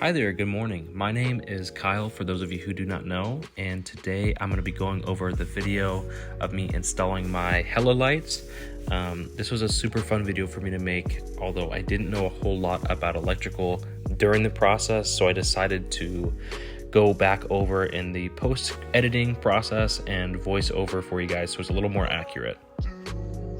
Hi there, good morning. My name is Kyle, for those of you who do not know, and today I'm going to be going over the video of me installing my Hello lights. This was a super fun video for me to make, although I didn't know a whole lot about electrical during the process, so I decided to go back over in the post-editing process and voice over for you guys so it's a little more accurate.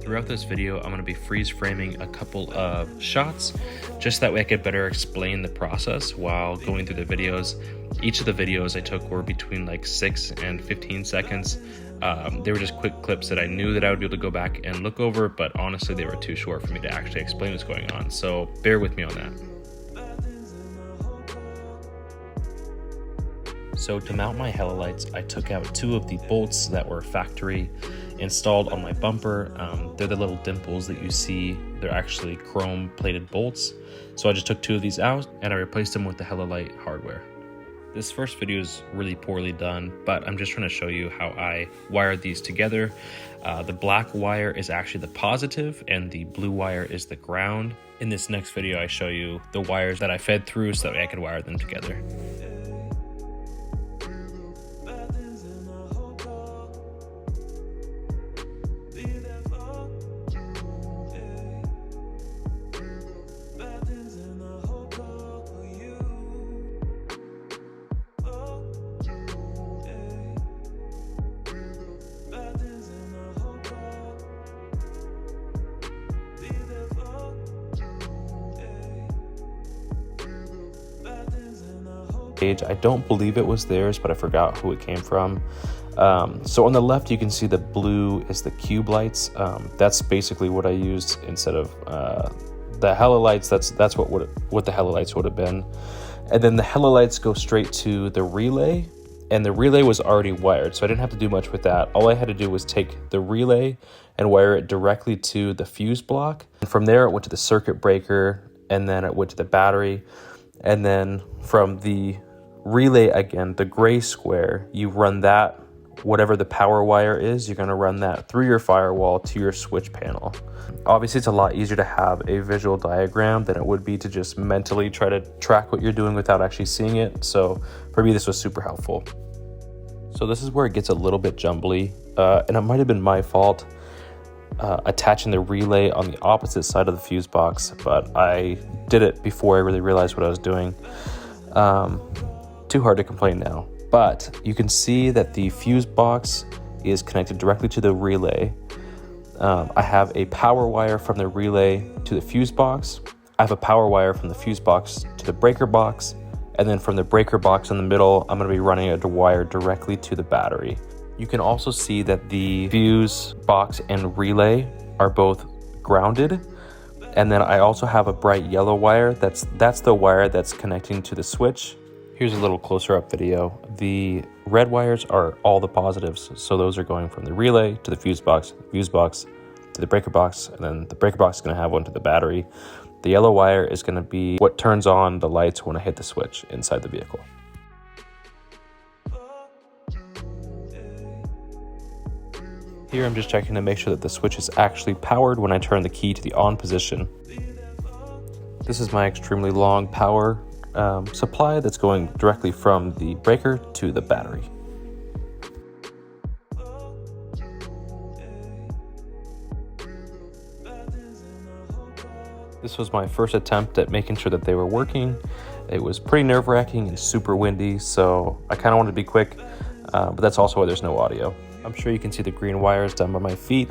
Throughout this video, I'm going to be freeze framing a couple of shots, just that way I could better explain the process while going through the videos. Each of the videos I took were between like 6 and 15 seconds. They were just quick clips that I knew that I would be able to go back and look over, but honestly they were too short for me to actually explain what's going on, so bear with me on that. So to mount my Hello lights, I took out 2 of the bolts that were factory installed on my bumper. They're the little dimples that you see. They're actually chrome plated bolts. So I just took 2 of these out and I replaced them with the Hello light hardware. This first video is really poorly done, but I'm just trying to show you how I wired these together. The black wire is actually the positive and the blue wire is the ground. In this next video, I show you the wires that I fed through so that I could wire them together. I don't believe it was theirs, but I forgot who it came from. So on the left you can see the blue is the cube lights. That's basically what I used instead of the Hello lights. That's what the Hello lights would have been. And then the Hello lights go straight to the relay, and the relay was already wired, so I didn't have to do much with that. All I had to do was take the relay and wire it directly to the fuse block. And from there it went to the circuit breaker, and then it went to the battery, and then from the relay again, the gray square, you run that, whatever the power wire is, you're going to run that through your firewall to your switch panel. Obviously, it's a lot easier to have a visual diagram than it would be to just mentally try to track what you're doing without actually seeing it. So for me, this was super helpful. So this is where it gets a little bit jumbly, and it might have been my fault attaching the relay on the opposite side of the fuse box, but I did it before I really realized what I was doing. Too hard to complain now, but you can see that the fuse box is connected directly to the relay. I have a power wire from the relay to the fuse box. I have a power wire from the fuse box to the breaker box, and then from the breaker box in the middle, I'm going to be running a wire directly to the battery. You can also see that the fuse box and relay are both grounded. And then I also have a bright yellow wire. That's the wire that's connecting to the switch. Here's a little closer up video. The red wires are all the positives. So those are going from the relay to the fuse box to the breaker box, and then the breaker box is going to have one to the battery. The yellow wire is going to be what turns on the lights when I hit the switch inside the vehicle. Here I'm just checking to make sure that the switch is actually powered when I turn the key to the on position. This is my extremely long power supply that's going directly from the breaker to the battery. This was my first attempt at making sure that they were working. It was pretty nerve-wracking and super windy, so I kind of wanted to be quick, but that's also why there's no audio. I'm sure you can see the green wires down by my feet.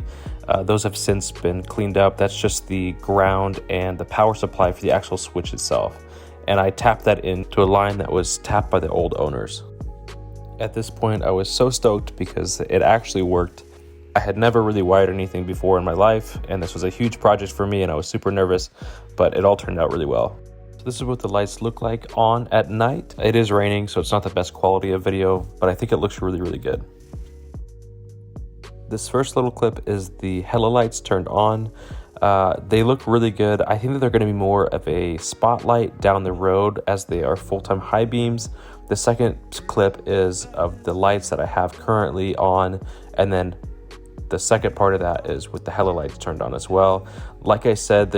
Those have since been cleaned up. That's just the ground and the power supply for the actual switch itself. And I tapped that into a line that was tapped by the old owners. At this point, I was so stoked because it actually worked. I had never really wired anything before in my life, and this was a huge project for me, and I was super nervous, but it all turned out really well. So this is what the lights look like on at night. It is raining, so it's not the best quality of video, but I think it looks really, really good. This first little clip is the Hello lights turned on. They look really good. I think that they're going to be more of a spotlight down the road as they are full-time high beams. The second clip is of the lights that I have currently on, and then the second part of that is with the Hello lights turned on as well. Like I said,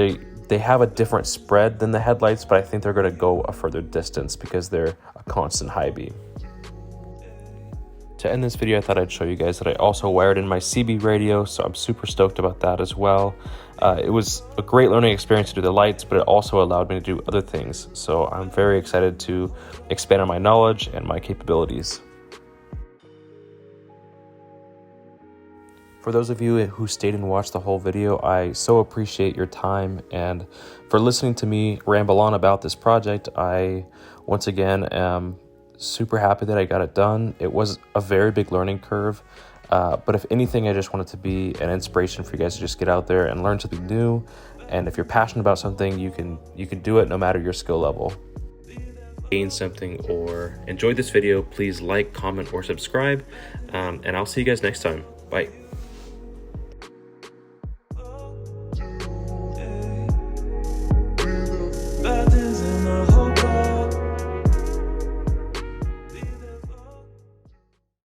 They have a different spread than the headlights, but I think they're going to go a further distance because they're a constant high beam. To end this video, I thought I'd show you guys that I also wired in my CB radio, so I'm super stoked about that as well. It was a great learning experience to do the lights, but it also allowed me to do other things. So I'm very excited to expand on my knowledge and my capabilities. For those of you who stayed and watched the whole video, I so appreciate your time, and for listening to me ramble on about this project. I, once again, am super happy that I got it done. It was a very big learning curve, but if anything, I just wanted to be an inspiration for you guys to just get out there and learn something new. And if you're passionate about something, you can do it no matter your skill level. Gain something or enjoyed this video, please like, comment, or subscribe, and I'll see you guys next time. Bye.